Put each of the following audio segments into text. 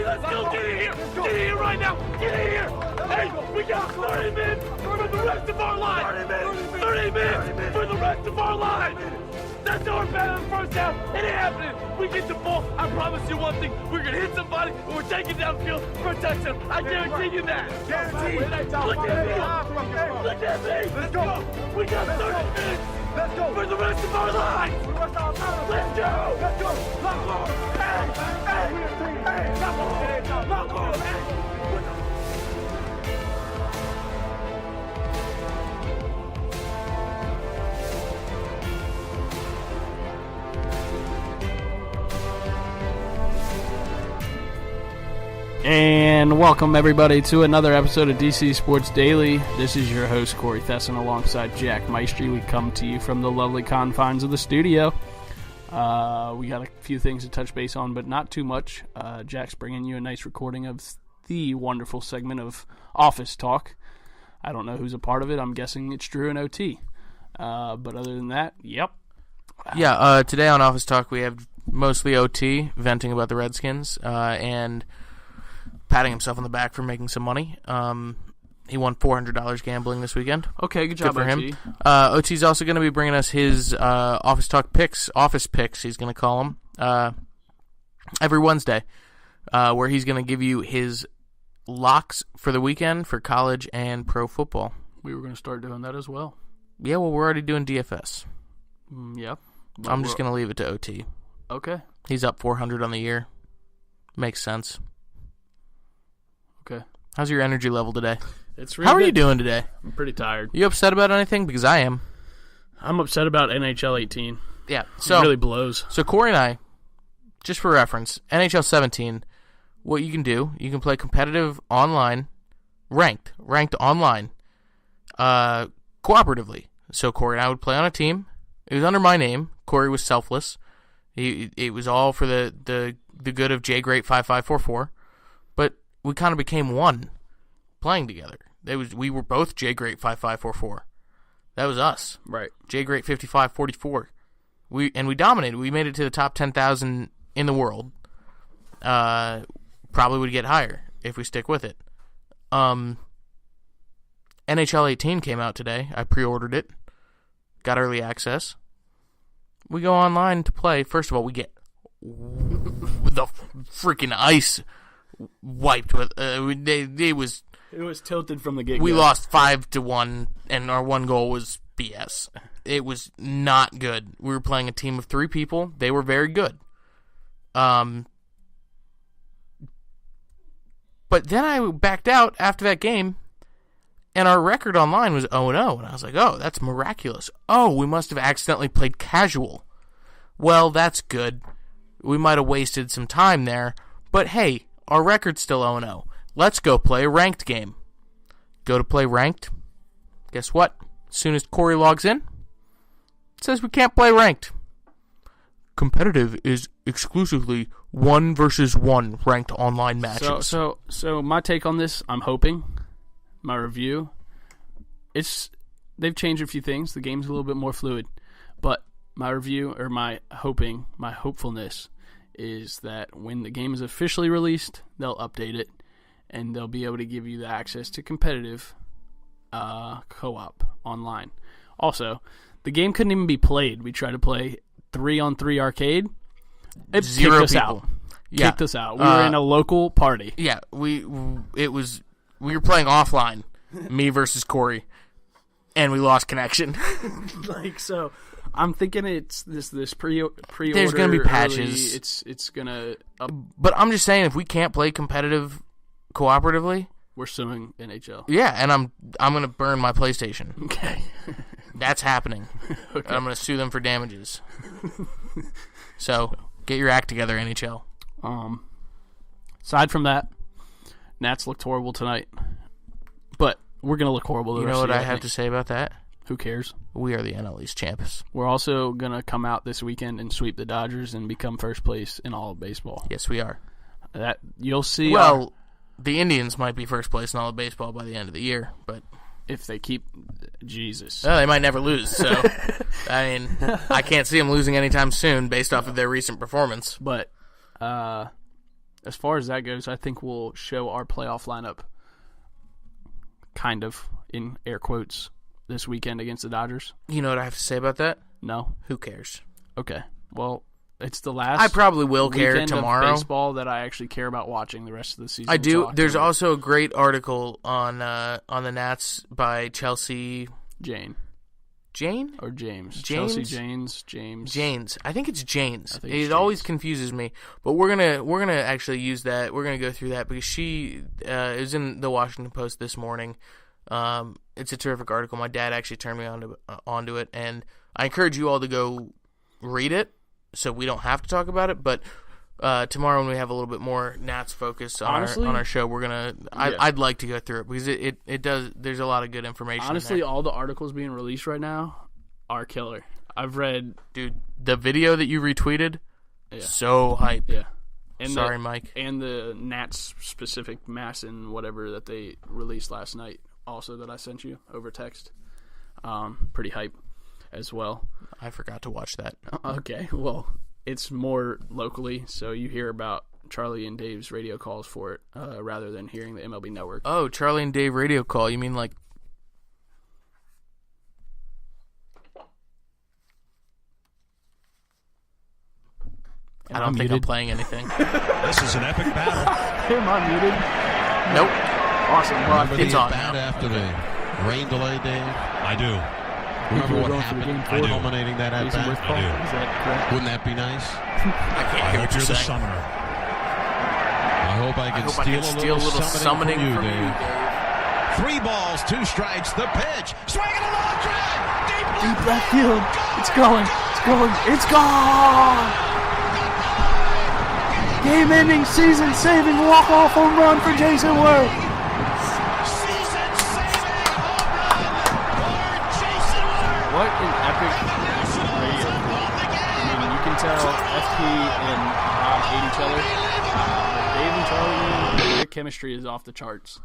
Hey, let's go. Get in here. Get in here right now. Get in here. Hey, we got 30 minutes for the rest of our lives. 30 minutes for the rest of our lives. That's our battle in the first half. It ain't happening. We get the ball. I promise you one thing. We're going to hit somebody and we're taking downfield for a touchdown. I guarantee you that. Guarantee. Look at me. Look at me. Let's go. We got 30 minutes. Let's go. For the rest of our lives. Let's go. Let's go. Lock on. Hey. Lock on. Hey. And welcome everybody to another episode of DC Sports Daily. This is your host Corey Thesson alongside Jack Maestri. We come to you from the lovely confines of the studio. We got a few things to touch base on, but not too much. Jack's bringing you a nice recording of the wonderful segment of Office Talk. I don't know who's a part of it. I'm guessing it's Drew and OT. But other than that, yep. Yeah, today on Office Talk we have mostly OT venting about the Redskins and patting himself on the back for making some money. He won $400 gambling this weekend. Okay, good job, for OT. him. OT's also going to be bringing us his Office Talk picks, Office picks, he's going to call them, every Wednesday, where he's going to give you his locks for the weekend for college and pro football. We were going to start doing that as well. Yeah, well, we're already doing DFS. Yep. I'm just going to leave it to OT. Okay. He's up 400 on the year. Makes sense. Okay. How's your energy level today? It's really How are good. you doing today? I'm pretty tired. You upset about anything? Because I am. I'm upset about NHL 18. Yeah. It really blows. So Corey and I, just for reference, NHL 17, what you can do, you can play competitive online, ranked online, cooperatively. So Corey and I would play on a team. It was under my name. Corey was selfless. It was all for the good of J Great 5544. But we kind of became one playing together. We were both J Great 5544. That was us. Right. J Great 5544. We dominated. We made it to the top 10,000 in the world. Probably would get higher if we stick with it. NHL 18 came out today. I pre-ordered it. Got early access. We go online to play. First of all, we get the freaking ice wiped with. It was tilted from the get-go. We lost 5-1, and our one goal was BS. It was not good. We were playing a team of 3 people. They were very good. But then I backed out after that game, and our record online was 0-0. And I was like, oh, that's miraculous. Oh, we must have accidentally played casual. Well, that's good. We might have wasted some time there. But hey, our record's still 0-0. Let's go play a ranked game. Go to play ranked. Guess what? As soon as Corey logs in, it says we can't play ranked. Competitive is exclusively 1 versus 1 ranked online matches. So my take on this, I'm hoping, my review, they've changed a few things. The game's a little bit more fluid. But my review, or my hopefulness, is that when the game is officially released, they'll update it, and they'll be able to give you the access to competitive co-op online. Also, the game couldn't even be played. We tried to play 3-on-3 arcade. It Zero kicked us people. out. Yeah. Kicked us out. We were in a local party. Yeah, we were playing offline, me versus Corey, and we lost connection. So I'm thinking it's this pre-order. There's gonna be patches. Early, it's gonna. But I'm just saying, if we can't play competitive cooperatively, we're suing NHL. Yeah, and I'm gonna burn my PlayStation. Okay, that's happening. Okay. And I'm gonna sue them for damages. So get your act together, NHL. Aside from that, Nats looked horrible tonight, but we're gonna look horrible. You know what I have to say about that? Who cares? We are the NL East champs. We're also going to come out this weekend and sweep the Dodgers and become first place in all of baseball. Yes, we are. That you'll see. Well, the Indians might be first place in all of baseball by the end of the year, but if they keep Jesus. Well, they might never lose, so I mean, I can't see them losing anytime soon based off of their recent performance. But as far as that goes, I think we'll show our playoff lineup, kind of, in air quotes, this weekend against the Dodgers. You know what I have to say about that? No? Who cares? Okay. Well, it's the last I probably will care weekend tomorrow. of baseball that I actually care about watching the rest of the season. I do. until There's October. also a great article on the Nats by Chelsea Jane Jane? or James. James? Chelsea James. Janes. I think it's Janes. think It it's always Janes. confuses me. But we're gonna actually use that. We're gonna go through that because she it was in the Washington Post this morning. It's a terrific article. My dad actually turned me onto it, and I encourage you all to go read it so we don't have to talk about it. But tomorrow when we have a little bit more Nats focus on Honestly, our show, we're gonna. I'd like to go through it because it does. There's a lot of good information. Honestly, in there. all the articles being released right now are killer. I've read, Dude, the video that you retweeted, Yeah. so hype. yeah. And Sorry, Mike. And the Nats specific mass and whatever that they released last night, also that I sent you over text. Pretty hype as well. I forgot to watch that. Okay, well, it's more locally, so you hear about Charlie and Dave's radio calls for it rather than hearing the MLB Network. Oh, Charlie and Dave radio call. You mean like? I don't think I'm muted? playing anything. This is an epic battle. Am I muted? Nope. Awesome. Well, Remember it's the on at-bat now. after the rain delay, Dave? I do. Remember we're what going for the happened? game I four. do. Culminating that Jason at-bat? Westphal, I is that correct? do. Wouldn't that be nice? I can't I hear hope what you're you're the saying. summoner. I hope I can I hope I steal can a steal little summoning from you, Dave. Dave. 3 balls, 2 strikes. The pitch. Swinging a long drive. Deep left field. It's going. It's going. It's gone. Game-ending, season-saving walk-off home run for Jason Worth. Season-saving home run for Jason Ward. What an epic radio. I mean, you can tell FP and Bob hate each other. Dave and Charlie, their chemistry is off the charts.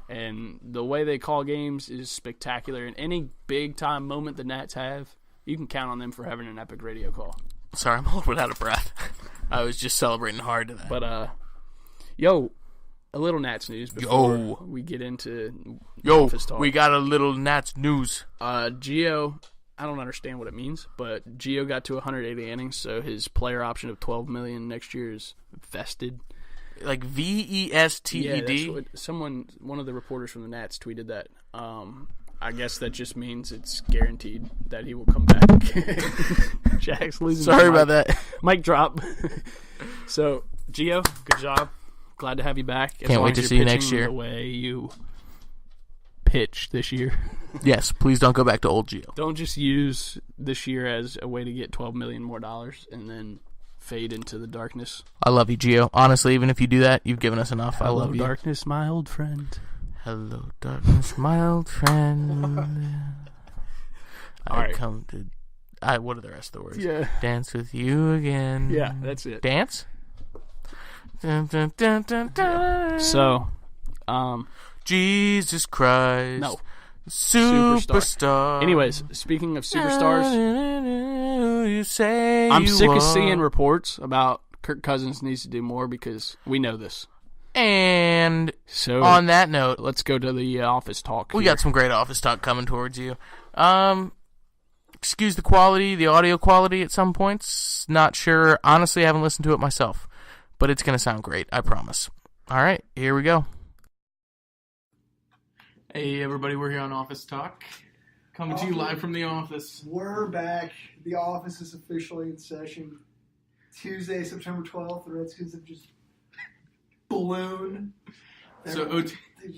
And the way they call games is spectacular. And any big-time moment the Nats have, you can count on them for having an epic radio call. Sorry, I'm a little bit out of breath. I was just celebrating hard today. But, a little Nats news before we get into office talk. We got a little Nats news. Gio, I don't understand what it means, but Gio got to 180 innings, so his player option of $12 million next year is vested. Like VESTED. Yeah, that's what one of the reporters from the Nats tweeted that. I guess that just means it's guaranteed that he will come back. Jack's losing. Sorry about that. Mic drop. So, Gio, good job. Glad to have you back. As Can't long wait as to you're see you next pitching year. The way you pitch this year. Yes, please don't go back to old Gio. Don't just use this year as a way to get $12 million more and then fade into the darkness. I love you, Gio. Honestly, even if you do that, you've given us enough. I Hello, love you. darkness, my old friend. Hello, darkness, my old friend. All right. come to. What are the rest of the words? Yeah. Dance with you again. Yeah, that's it. Dance. Dun, dun, dun, dun, dun. So, Jesus Christ. no. Superstar. Anyways, speaking of superstars, You say I'm you sick of are. seeing reports about Kirk Cousins needs to do more because we know this. And So, on that note, let's go to the office talk. we here. got some great office talk coming towards you. Excuse the quality, the audio quality at some points. Not sure. Honestly, I haven't listened to it myself. But it's going to sound great, I promise. All right, here we go. Hey everybody, we're here on Office Talk, coming to you live from the office. We're back. The office is officially in session. Tuesday, September 12th. The Redskins have just ballooned. So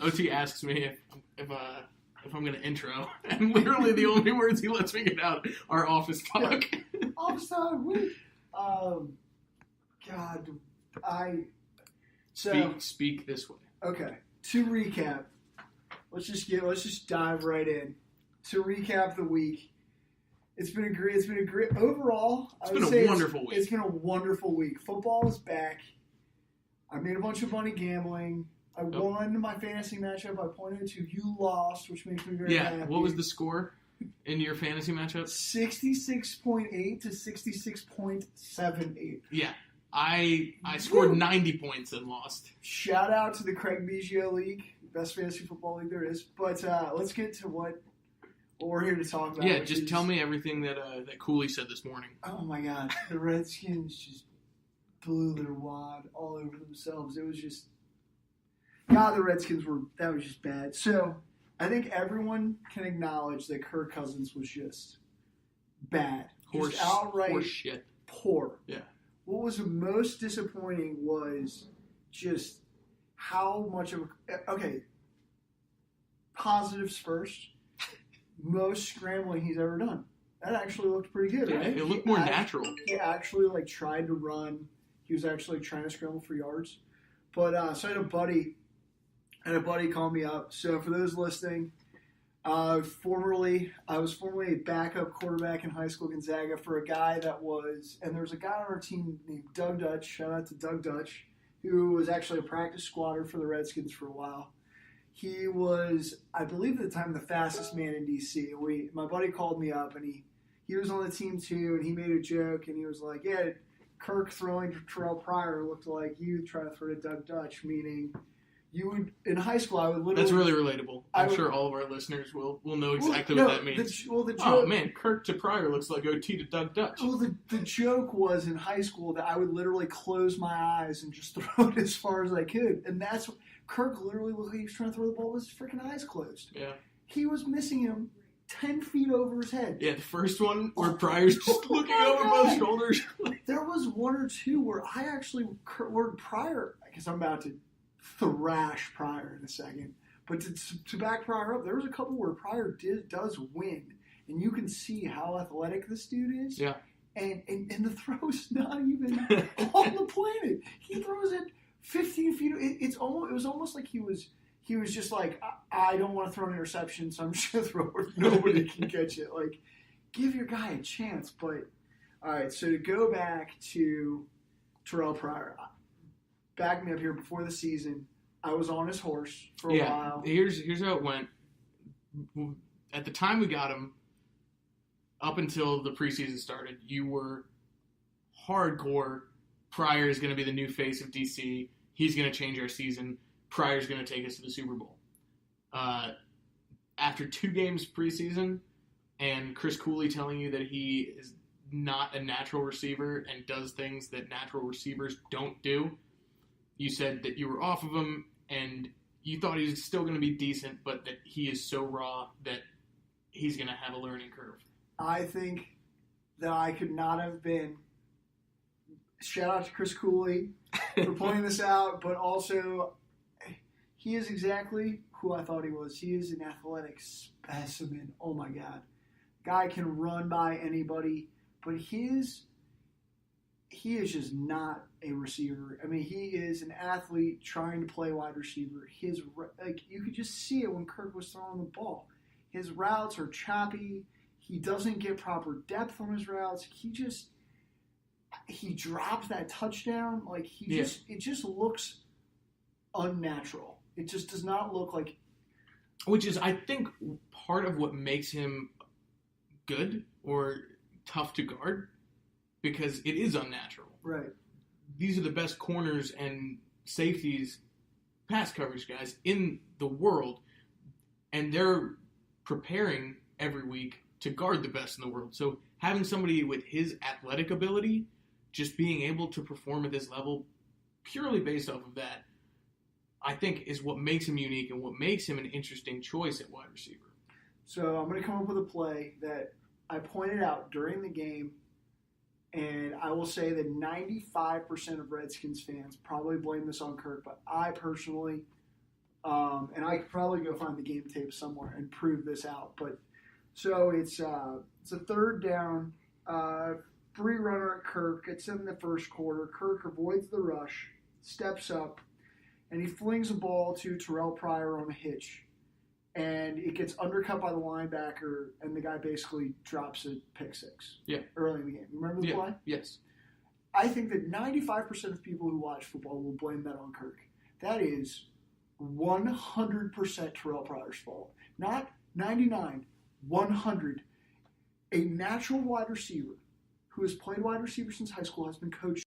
OT asks me if I'm going to intro, and literally the only words he lets me get out are Office Talk. Office time. Woo. God, Speak this way. Okay. To recap, let's just dive right in. To recap the week, it's been a great overall. It's been a wonderful week. It's been a wonderful week. Football is back. I made a bunch of money gambling. I won my fantasy matchup. I pointed to you lost, which makes me very happy. What was the score in your fantasy matchup? 66.8 to 66.78. Yeah. I scored 90 points and lost. Shout out to the Craig Biggio League, best fantasy football league there is. But let's get to what we're here to talk about. Yeah, just tell me everything that Cooley said this morning. Oh my God, the Redskins just blew their wad all over themselves. It was just, God, the Redskins that was just bad. So I think everyone can acknowledge that Kirk Cousins was just bad, just outright horse shit. poor. Yeah. What was most disappointing was just how much of positives first. Most scrambling he's ever done. That actually looked pretty good, right? It looked more natural. He actually tried to run. He was actually trying to scramble for yards. But so I had a buddy call me up. So for those listening, I was formerly a backup quarterback in high school Gonzaga for a guy and there was a guy on our team named Doug Dutch. Shout out to Doug Dutch, who was actually a practice squatter for the Redskins for a while. He was, I believe at the time, the fastest man in D.C. My buddy called me up, and he was on the team too, and he made a joke, and he was like, yeah, Kirk throwing to Terrell Pryor looked like you try to throw to Doug Dutch, meaning you would, in high school, I would literally... That's really relatable. I'm sure all of our listeners will know exactly what that means. The joke, oh, man, Kirk to Pryor looks like OT to Doug Dutch. Well, the joke was in high school that I would literally close my eyes and just throw it as far as I could, and that's... Kirk literally looked like he was trying to throw the ball with his freaking eyes closed. Yeah. He was missing him 10 feet over his head. Yeah, the first one where Pryor's just looking over both shoulders. There was one or two where where Pryor, because I'm about to thrash Pryor in a second, but to back Pryor up, there was a couple where Pryor does win, and you can see how athletic this dude is. Yeah. And the throw's not even on the planet. He throws it 15 feet. It was almost like he was just like, I don't want to throw an interception, so I'm just going to throw where nobody can catch it. Like, give your guy a chance. But, all right, so to go back to Terrell Pryor, back me up here before the season, I was on his horse for a while. Here's how it went. At the time we got him, up until the preseason started, you were hardcore. Pryor is going to be the new face of DC. He's going to change our season. Pryor's going to take us to the Super Bowl. After 2 games preseason and Chris Cooley telling you that he is not a natural receiver and does things that natural receivers don't do, you said that you were off of him and you thought he was still going to be decent, but that he is so raw that he's going to have a learning curve. I think that I could not have been. Shout out to Chris Cooley for pointing this out, but also he is exactly who I thought he was. He is an athletic specimen. Oh my God. Guy can run by anybody, but he is just not a receiver. I mean, he is an athlete trying to play wide receiver. You could just see it when Kirk was throwing the ball. His routes are choppy. He doesn't get proper depth on his routes. He drops that touchdown. Like it just looks unnatural. It just does not look like. Which is, I think, part of what makes him good or tough to guard, because it is unnatural. Right. These are the best corners and safeties, pass coverage guys in the world, and they're preparing every week to guard the best in the world. So having somebody with his athletic ability, just being able to perform at this level purely based off of that, I think is what makes him unique and what makes him an interesting choice at wide receiver. So I'm going to come up with a play that I pointed out during the game, and I will say that 95% of Redskins fans probably blame this on Kirk, but I personally, and I could probably go find the game tape somewhere and prove this out, but so it's a third down, free runner at Kirk. It's in the first quarter. Kirk avoids the rush, steps up, and he flings a ball to Terrell Pryor on a hitch. And it gets undercut by the linebacker, and the guy basically drops a pick six early in the game. Remember the play? Yes. I think that 95% of people who watch football will blame that on Kirk. That is 100% Terrell Pryor's fault. Not 99, 100. A natural wide receiver who has played wide receiver since high school, has been coached